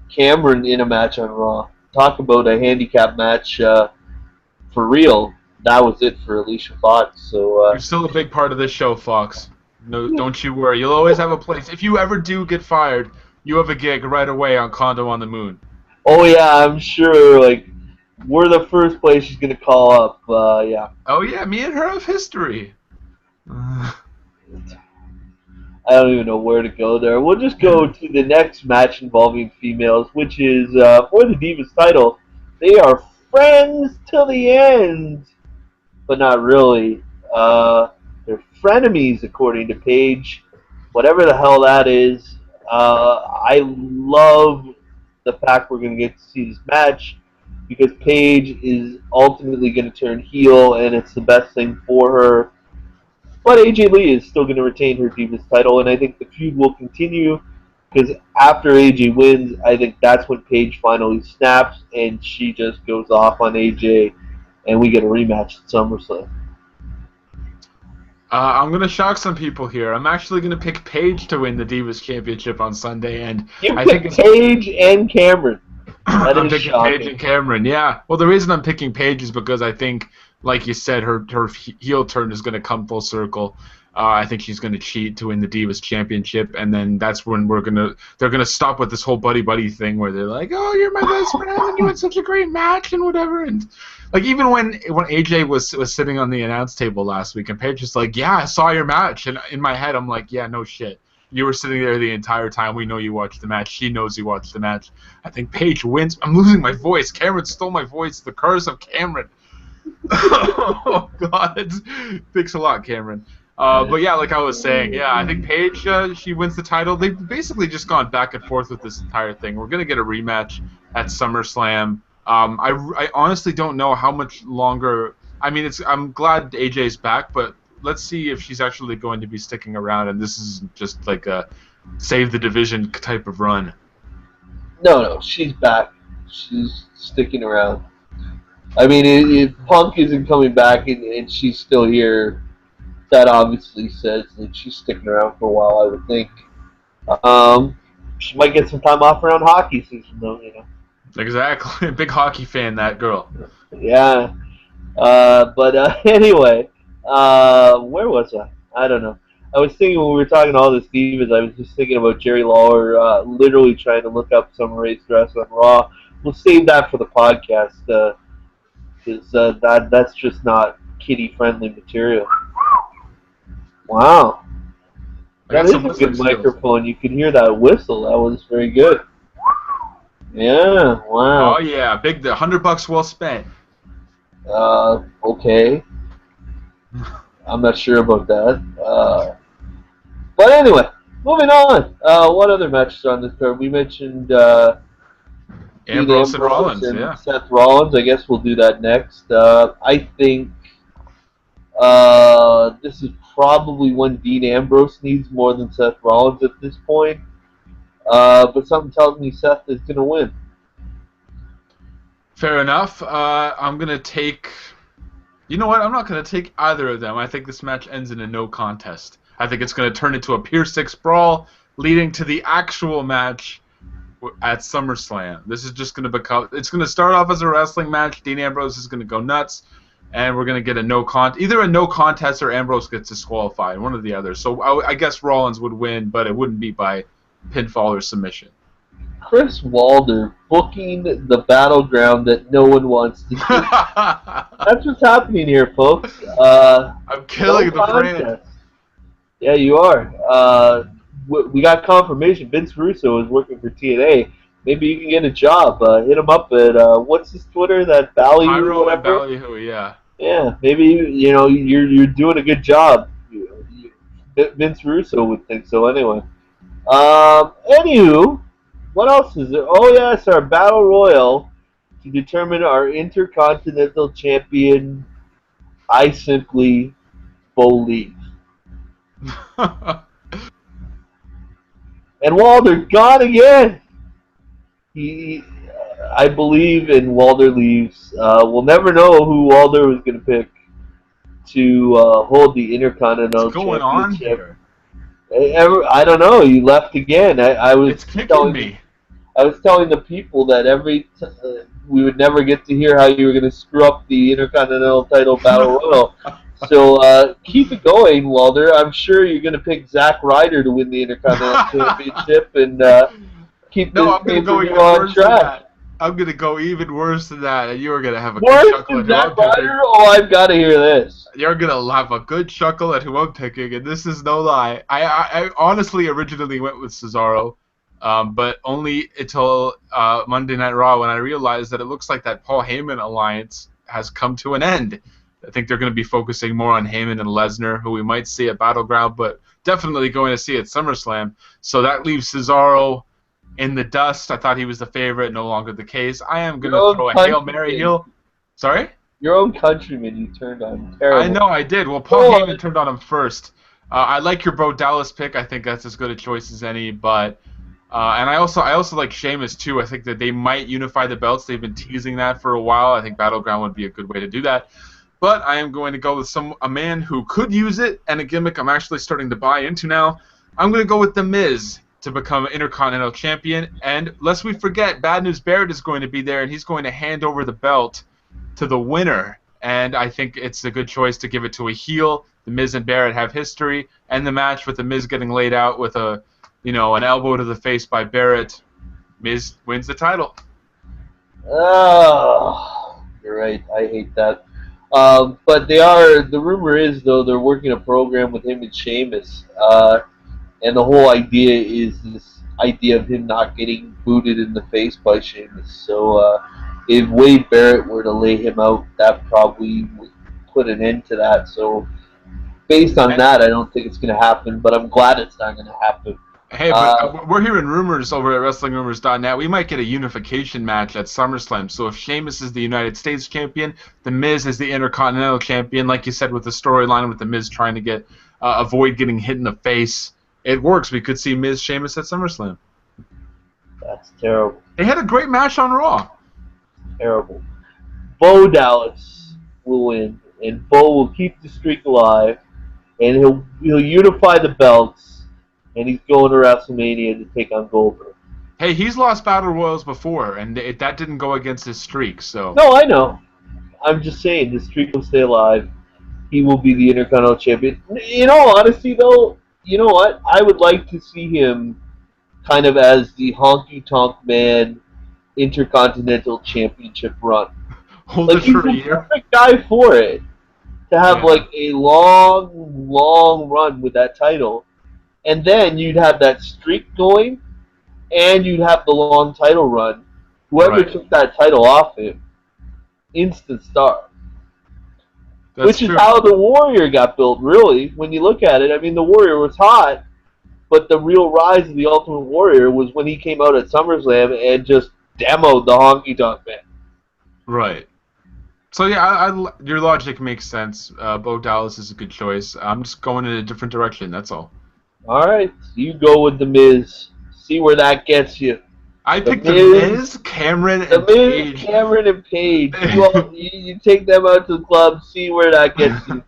Cameron in a match on Raw. Talk about a handicap match for real. That was it for Alicia Fox. So you're still a big part of this show, Fox. No, don't you worry. You'll always have a place. If you ever do get fired, you have a gig right away on Condo on the Moon. Oh yeah, I'm sure. Like, we're the first place she's gonna call up. Yeah. Oh yeah, me and her have history. I don't even know where to go there. We'll just go to the next match involving females, which is for the Divas title. They are friends till the end, but not really. They're frenemies, according to Paige. Whatever the hell that is. I love the fact we're going to get to see this match because Paige is ultimately going to turn heel, and it's the best thing for her. But AJ Lee is still going to retain her Divas title, and I think the feud will continue because after AJ wins, I think that's when Paige finally snaps and she just goes off on AJ, and we get a rematch at SummerSlam. I'm going to shock some people here. I'm actually going to pick Paige to win the Divas Championship on Sunday, and I think it's Paige and Cameron. I'm picking Paige and Cameron. Yeah. Well, the reason I'm picking Paige is because I think, like you said, her heel turn is going to come full circle. I think she's going to cheat to win the Divas Championship, and then that's when they're gonna stop with this whole buddy buddy thing where they're like, oh, you're my best friend, and you had such a great match and whatever, and like even when AJ was sitting on the announce table last week, and Paige was like, yeah, I saw your match, and in my head I'm like, yeah, no shit. You were sitting there the entire time. We know you watched the match. She knows you watched the match. I think Paige wins. I'm losing my voice. Cameron stole my voice. The curse of Cameron. Oh, God. Thanks a lot, Cameron. But yeah, like I was saying, yeah, I think Paige, she wins the title. They've basically just gone back and forth with this entire thing. We're going to get a rematch at SummerSlam. I honestly don't know how much longer. I mean, I'm glad AJ's back, but let's see if she's actually going to be sticking around, and this is just like a save the division type of run. No, she's back. She's sticking around. I mean, if Punk isn't coming back and she's still here, that obviously says that she's sticking around for a while, I would think. She might get some time off around hockey season, though, you know. Exactly. Big hockey fan, that girl. Yeah. But anyway, where was I? I don't know. I was thinking when we were talking all this divas, I was just thinking about Jerry Lawler literally trying to look up Summer Rae's dress on Raw. We'll save that for the podcast because that's just not kiddie-friendly material. Wow. That is a good microphone. You can hear that whistle. That was very good. Yeah, wow. Oh, yeah. Big, the $100 well spent. Okay. I'm not sure about that. But anyway, moving on. What other matches are on this card? We mentioned Ambrose and Rollins, yeah. Seth Rollins. I guess we'll do that next. I think this is probably one Dean Ambrose needs more than Seth Rollins at this point. But something tells me Seth is going to win. Fair enough. I'm going to take... You know what? I'm not going to take either of them. I think this match ends in a no contest. I think it's going to turn into a Pier 6 brawl, leading to the actual match at SummerSlam. This is just going to become... It's going to start off as a wrestling match. Dean Ambrose is going to go nuts, and we're going to get a no contest. Either a no contest or Ambrose gets disqualified, one or the other. So I guess Rollins would win, but it wouldn't be by pinfall or submission. Chris Wilder booking the battleground that no one wants to see. That's what's happening here, folks. I'm killing the brand. Yeah, you are. We got confirmation. Vince Russo is working for TNA. Maybe you can get a job. Hit him up at what's his Twitter? That Pyro and Ballyhoo, yeah. Yeah, maybe you're doing a good job. Vince Russo would think so. Anyway, anywho. What else is there? Oh, yes, our Battle Royal to determine our Intercontinental Champion. I simply believe. And Walder gone again. I believe in Walder leaves. We'll never know who Walder was going to pick to hold the Intercontinental Championship. What's going on here? I don't know. You left again. It's kicking me. I was telling the people that we would never get to hear how you were going to screw up the Intercontinental title Battle Royal. So keep it going, Walder. I'm sure you're going to pick Zack Ryder to win the Intercontinental Championship and keep this pay-per-view on track. I'm going to go even worse than that, and you're going to have a worse good chuckle than Zack Ryder? Oh, I've got to hear this. You're going to have a good chuckle at who I'm picking, and this is no lie. I honestly originally went with Cesaro, but only until Monday Night Raw when I realized that it looks like that Paul Heyman alliance has come to an end. I think they're going to be focusing more on Heyman and Lesnar, who we might see at Battleground, but definitely going to see at SummerSlam. So that leaves Cesaro in the dust. I thought he was the favorite, no longer the case. I am going to throw a Hail Mary heel. Sorry? Your own countryman you turned on. Terrible. I know I did. Well, Paul Heyman turned on him first. I like your Bo Dallas pick. I think that's as good a choice as any, but... and I also like Sheamus too. I think that they might unify the belts. They've been teasing that for a while. I think Battleground would be a good way to do that. But I am going to go with a man who could use it, and a gimmick I'm actually starting to buy into now. I'm going to go with The Miz to become Intercontinental Champion. And lest we forget, Bad News Barrett is going to be there, and he's going to hand over the belt to the winner. And I think it's a good choice to give it to a heel. The Miz and Barrett have history, and the match with the Miz getting laid out with an elbow to the face by Barrett. Miz wins the title. Oh, you're right. I hate that. But the rumor is, though, they're working a program with him and Sheamus. And the whole idea is this idea of him not getting booted in the face by Sheamus. So if Wade Barrett were to lay him out, that probably would put an end to that. So based on And, that, I don't think it's going to happen, but I'm glad it's not going to happen. hey, but Uh, we're hearing rumors over at WrestlingRumors.net. We might get a unification match at SummerSlam. So if Sheamus is the United States champion, The Miz is the Intercontinental champion, like you said with the storyline with The Miz trying to avoid getting hit in the face. It works. We could see Miz Sheamus at SummerSlam. that's terrible. They had a great match on Raw. Terrible. Bo Dallas will win, and Bo will keep the streak alive, and he'll unify the belts, and he's going to WrestleMania to take on Goldberg. Hey, he's lost Battle Royals before, and that didn't go against his streak. So No, I know. I'm just saying the streak will stay alive. He will be the Intercontinental Champion. In all honesty, though, you know what? I would like to see him kind of as the Honky Tonk Man Intercontinental Championship run. hold Like it he's for a the year. perfect guy for it. To have Yeah. like a long, long run with that title, and then you'd have that streak going, and you'd have the long title run. Whoever Right. took that title off him, instant star. That's Which true. is how the Warrior got built, really. When you look at it, I mean, the Warrior was hot, but the real rise of the Ultimate Warrior was when he came out at SummerSlam and just demoed the Honky Tonk Man. Right. So yeah, your logic makes sense. Bo Dallas is a good choice. I'm just going in a different direction. That's all. All right, you go with the Miz. See where that gets you. I The picked the Miz, Miz, Cameron, the and Miz, Paige. Cameron, and Paige. You take them out to the club. See where that gets you.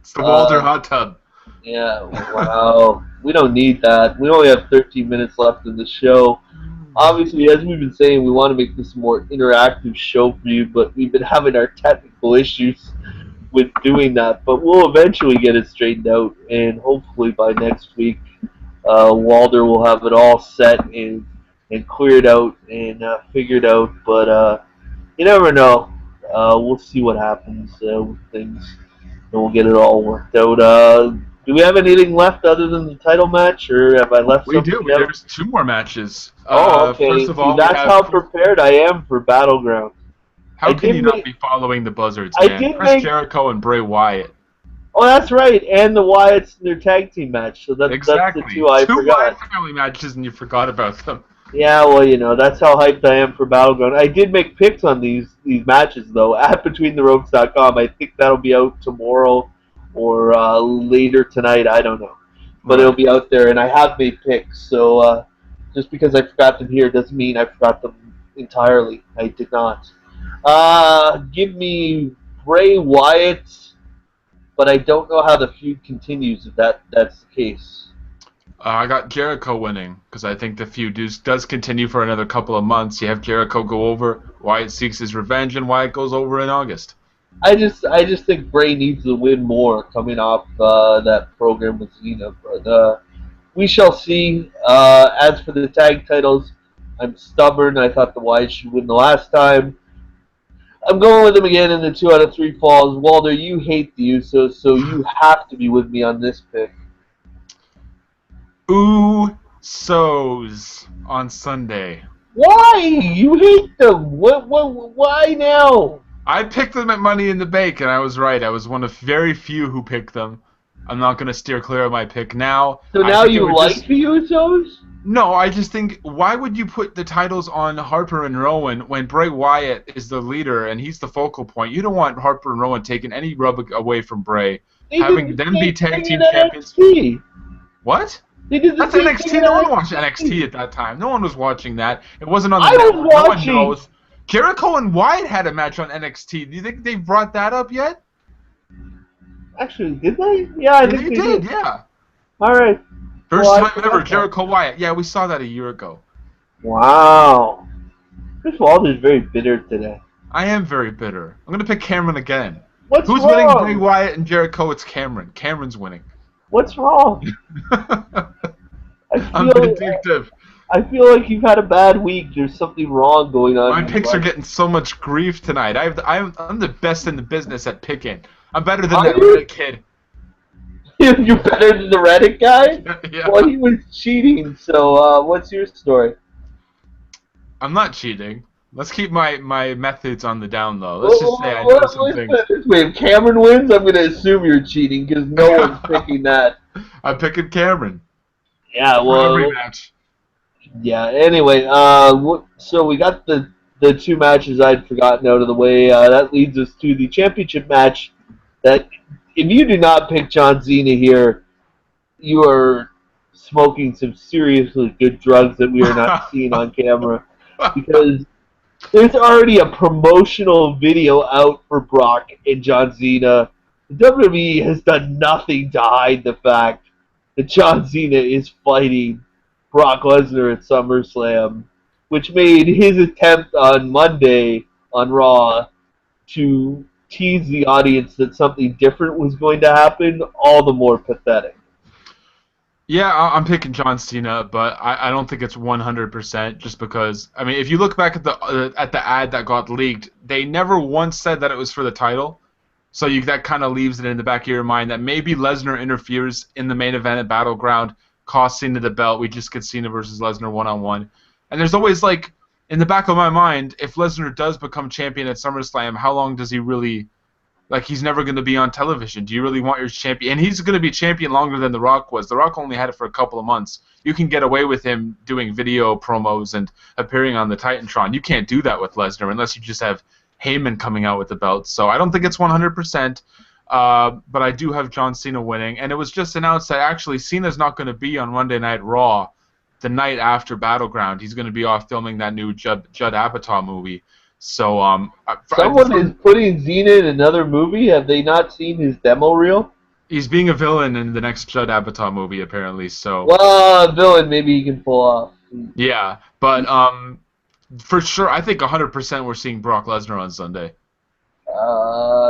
It's the Walter hot tub. Yeah. Wow. We don't need that. We only have 13 minutes left in the show. Obviously, as we've been saying, we want to make this a more interactive show for you, but we've been having our technical issues with doing that. But we'll eventually get it straightened out, and hopefully by next week, Walter will have it all set and cleared out and figured out. But you never know. We'll see what happens with things, and we'll get it all worked out. Do we have anything left other than the title match, or have I left We something do. out? There's two more matches. Oh, okay. First of See, all, we that's have. how prepared I am for Battleground. How I can you did not make- be following the Buzzards, I man? did Chris make- Jericho and Bray Wyatt. Oh, that's right, and the Wyatts in their tag team match. So Exactly. that's the two I Two forgot. Wyatt family matches, and you forgot about them. Yeah, well, that's how hyped I am for Battleground. I did make picks on these matches, though, at BetweenTheRopes.com. I think that'll be out tomorrow or later tonight. I don't know. But it'll be out there, and I have made picks. So just because I forgot them here doesn't mean I forgot them entirely. I did not. Give me Bray Wyatt, but I don't know how the feud continues if that's the case. I got Jericho winning because I think the feud does continue for another couple of months. You have Jericho go over, Wyatt seeks his revenge, and Wyatt goes over in August. I just think Bray needs to win more coming off that program with Cena, but we shall see. As for the tag titles, I'm stubborn. I thought the Wyatts should win the last time. I'm going with them again in the 2 out of 3 falls. Walter, you hate the Usos, so you have to be with me on this pick. Usos on Sunday. Why? You hate them. Why now? I picked them at Money in the Bank, and I was right. I was one of very few who picked them. I'm not going to steer clear of my pick now. So I now think it you would like just- the Usos? No, I just think, why would you put the titles on Harper and Rowan when Bray Wyatt is the leader and he's the focal point? You don't want Harper and Rowan taking any rub away from Bray. They Having did the them same be tag thing team in champions. NXT. What? They did the That's same NXT. thing No in one watched NXT at that time. No one was watching that. It wasn't on the I was network. No one watching. knows. Jericho and Wyatt had a match on NXT. Do you think they brought that up yet? Actually, did they? Yeah, I think They they did, did. yeah. All right. First Well, I time forgot ever, that. Jericho Wyatt. Yeah, we saw that a year ago. Wow. Chris Walter's very bitter today. I am very bitter. I'm going to pick Cameron again. What's Who's winning Bray wrong? Wyatt and Jericho? It's Cameron. Cameron's winning. What's wrong? I I'm feel vindictive. I feel like you've had a bad week. There's something wrong going on My in your picks are life. getting so much grief tonight. I'm the best in the business at picking. I'm better than Are that you? Reddit kid. You're better than the Reddit guy? Yeah. Well, he was cheating. So, what's your story? I'm not cheating. Let's keep my methods on the down low. Let's just say I know some Let's put things. it this way: if Cameron wins, I'm going to assume you're cheating because no one's picking that. I'm picking Cameron Yeah. for the Well. rematch. Yeah. Anyway, so we got the two matches I'd forgotten out of the way. That leads us to the championship match. That if you do not pick John Cena here, you are smoking some seriously good drugs that we are not seeing on camera because there's already a promotional video out for Brock and John Cena. The WWE has done nothing to hide the fact that John Cena is fighting Brock Lesnar at SummerSlam, which made his attempt on Monday on Raw to tease the audience that something different was going to happen all the more pathetic. Yeah, I'm picking John Cena, but I don't think it's 100% just because I mean, if you look back at the ad that got leaked, they never once said that it was for the title. So that kind of leaves it in the back of your mind that maybe Lesnar interferes in the main event at Battleground, costs Cena the belt. We just get Cena versus Lesnar one-on-one. And there's always like in the back of my mind, if Lesnar does become champion at SummerSlam, how long does he really like he's never going to be on television. Do you really want your champion? And he's going to be champion longer than The Rock was. The Rock only had it for a couple of months. You can get away with him doing video promos and appearing on the Titantron. You can't do that with Lesnar unless you just have Heyman coming out with the belt. So I don't think it's 100%. But I do have John Cena winning. And it was just announced that actually Cena's not going to be on Monday Night Raw the night after Battleground. He's going to be off filming that new Judd Apatow movie. So Someone is putting Cena in another movie. Have they not seen his demo reel? he's being a villain in the next Judd Apatow movie, apparently. So Well, villain, maybe he can pull off. yeah, but for sure, I think 100% we're seeing Brock Lesnar on Sunday.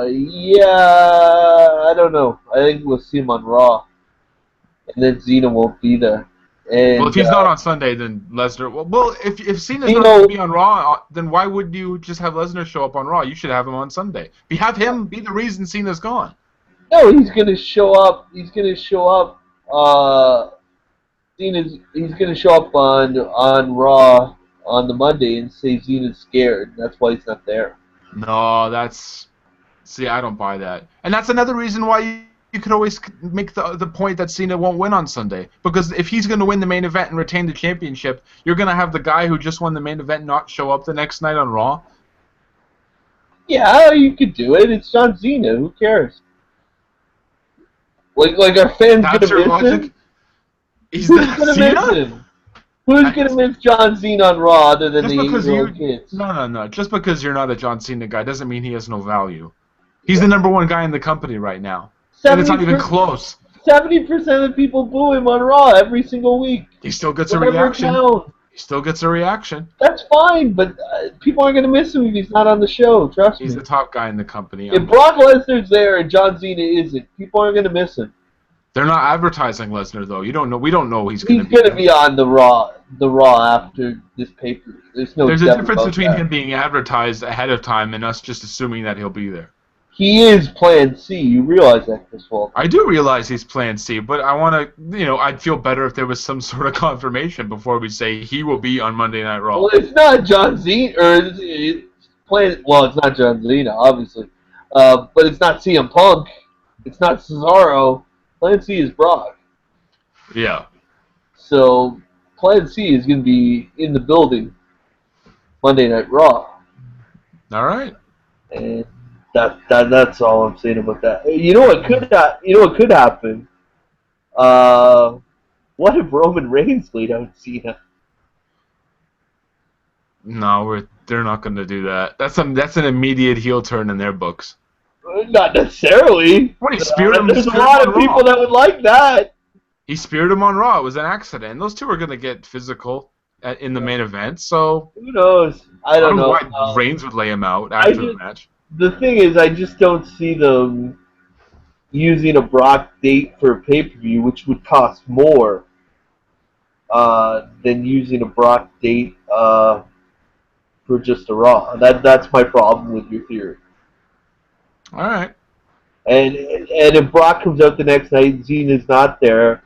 Yeah, I don't know. I think we'll see him on Raw, and then Cena won't be there. And Well, if he's not on Sunday, then Lesnar. Well, if Cena's not Cena, going to be on Raw, then why would you just have Lesnar show up on Raw? You should have him on Sunday. Have him be the reason Cena's gone. no, he's gonna show up. He's gonna show up. He's gonna show up on Raw on the Monday and say Cena's scared. That's why he's not there. No, see, I don't buy that, and that's another reason why you could always make the point that Cena won't win on Sunday, because if he's going to win the main event and retain the championship, you're going to have the guy who just won the main event not show up the next night on Raw. Yeah, you could do it. It's John Cena. Who cares? Like our fans That's your gonna miss logic. him. He's Who's the gonna Cena? miss him? Who's gonna miss John Cena on Raw other than Just the because 8-year-old kids? no. Just because you're not a John Cena guy doesn't mean he has no value. He's the number one guy in the company right now, and it's not even close. 70% of the people boo him on Raw every single week. He still gets a Whatever reaction. counts. He still gets a reaction. That's fine, but people aren't gonna miss him if he's not on the show. Trust He's me. the top guy in the company. If Brock Lesnar's there and John Cena isn't, people aren't gonna miss him. They're not advertising Lesnar though. You don't know. We don't know he's He's gonna be on the Raw after this pay-per-view. There's no. There's a doubt difference about between that. him being advertised ahead of time and us just assuming that he'll be there. He is Plan C. You realize that, Chris Walton. I do realize he's Plan C, but I want to, I'd feel better if there was some sort of confirmation before we say he will be on Monday Night Raw. Well, it's not John Cena, or it's Plan. Well, it's not John Cena, obviously, but it's not CM Punk. It's not Cesaro. Plan C is Brock. Yeah. So Plan C is going to be in the building Monday Night Raw, All right. and that's all I'm saying about that. You know what could happen? What if Roman Reigns laid out Cena? No, they're not going to do that. That's an immediate heel turn in their books. Not necessarily. What, he speared him? There's a lot of people that would like that. He speared him on Raw. It was an accident. Those two are going to get physical in the main event, so Who knows? I don't know. why Reigns would lay him out after the match. the thing is, I just don't see them using a Brock date for a pay per view, which would cost more than using a Brock date for just a Raw. That's my problem with your theory. All right. And if Brock comes out the next night, Zena's not there.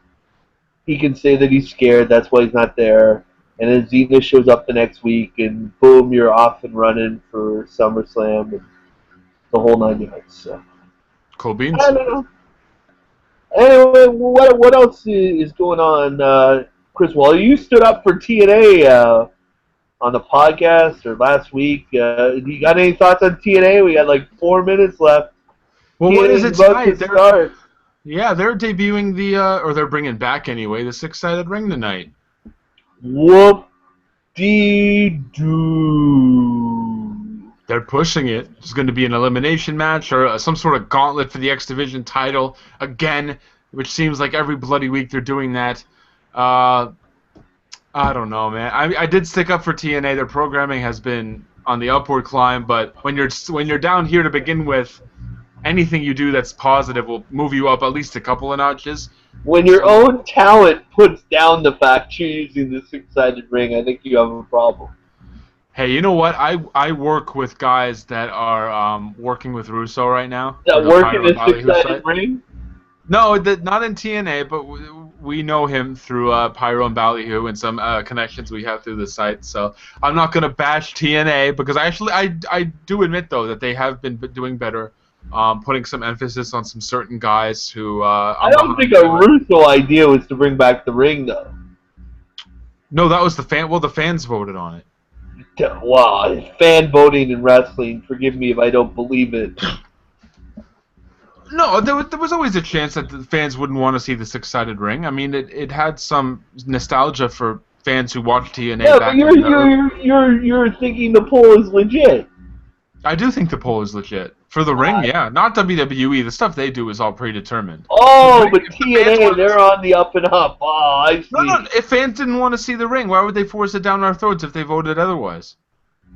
He can say that he's scared. That's why he's not there. And then Zena shows up the next week, and boom, you're off and running for SummerSlam and the whole 9 yards. So Cool I beans. don't know. Anyway, what else is going on, Chris Waller? You stood up for TNA on the podcast or last week. You got any thoughts on TNA? We got like 4 minutes left. Well, what is TNA's it about to tonight? start. They're debuting or they're bringing back anyway, the six-sided ring tonight. Whoop-dee-doo. They're pushing it. It's going to be an elimination match or some sort of gauntlet for the X Division title again, which seems like every bloody week they're doing that. I don't know, man. I did stick up for TNA. Their programming has been on the upward climb, but when you're down here to begin with, anything you do that's positive will move you up at least a couple of notches. When your own talent puts down the fact you're using the six-sided ring, I think you have a problem. Hey, you know what? I work with guys that are working with Russo right now. That work in the six-sided ring? No, not in TNA, but we know him through Pyro and Ballyhoo and some connections we have through the site. So I'm not going to bash TNA because I do admit though that they have been doing better, putting some emphasis on some certain guys who. I don't think a Russo idea was to bring back the ring though. No, that was the fan. Well, the fans voted on it. Wow, fan voting in wrestling. Forgive me if I don't believe it. No, there was always a chance that the fans wouldn't want to see the six-sided ring. I mean, it had some nostalgia for fans who watched TNA. Yeah, back but you're thinking the poll is legit. I do think the poll is legit for the ring. Yeah, not WWE. The stuff they do is all predetermined. Oh, but TNA, they're on the up and up. Oh, I see. No. If fans didn't want to see the ring, why would they force it down our throats if they voted otherwise?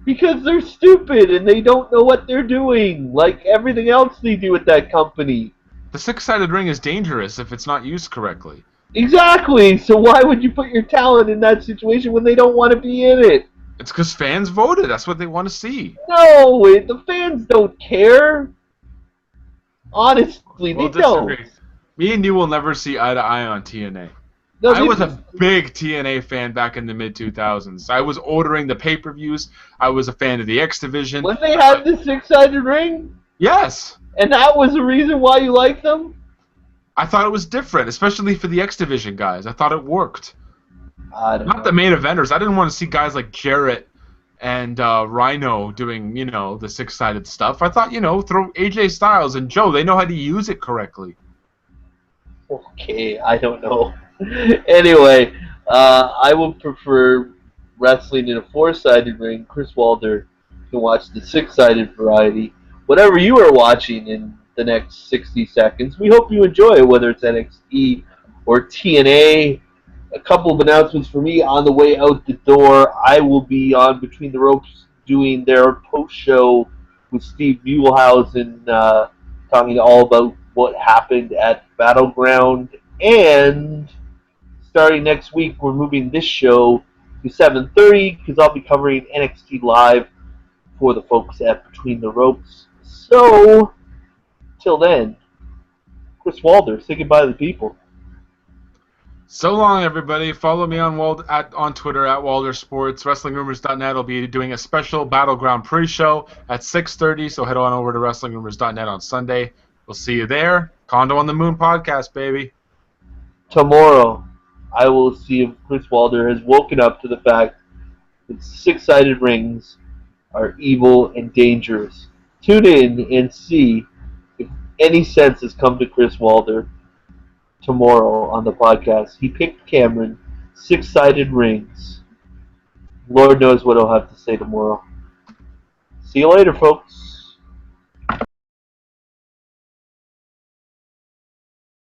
Because they're stupid and they don't know what they're doing, like everything else they do at that company. The six-sided ring is dangerous if it's not used correctly. Exactly. So why would you put your talent in that situation when they don't want to be in it? It's because fans voted. That's what they want to see. No, the fans don't care. Honestly, they don't. Me and you will never see eye to eye on TNA. No, I was a big TNA fan back in the mid-2000s. I was ordering the pay-per-views. I was a fan of the X Division. When they had the six-sided ring? Yes. And that was the reason why you liked them? I thought it was different, especially for the X Division guys. I thought it worked. Not the main eventers. I didn't want to see guys like Jarrett and Rhino doing, the six-sided stuff. I thought, throw AJ Styles and Joe. They know how to use it correctly. Okay, I don't know. Anyway, I would prefer wrestling in a four-sided ring. Chris Walder can watch the six-sided variety. Whatever you are watching in the next 60 seconds, we hope you enjoy it, whether it's NXT or TNA. A couple of announcements for me on the way out the door. I will be on Between the Ropes doing their post-show with Steve Muehlhausen, talking all about what happened at Battleground. And starting next week, we're moving this show to 7:30 because I'll be covering NXT Live for the folks at Between the Ropes. So, till then, Chris Walder, say goodbye to the people. So long, everybody. Follow me on Twitter at WalderSports. WrestlingRumors.net will be doing a special Battleground pre-show at 6:30, so head on over to WrestlingRumors.net on Sunday. We'll see you there. Condo on the Moon podcast, baby. Tomorrow, I will see if Chris Walder has woken up to the fact that six-sided rings are evil and dangerous. Tune in and see if any sense has come to Chris Walder tomorrow on the podcast. He picked Cameron, six-sided rings. Lord knows what he'll have to say tomorrow. See you later, folks.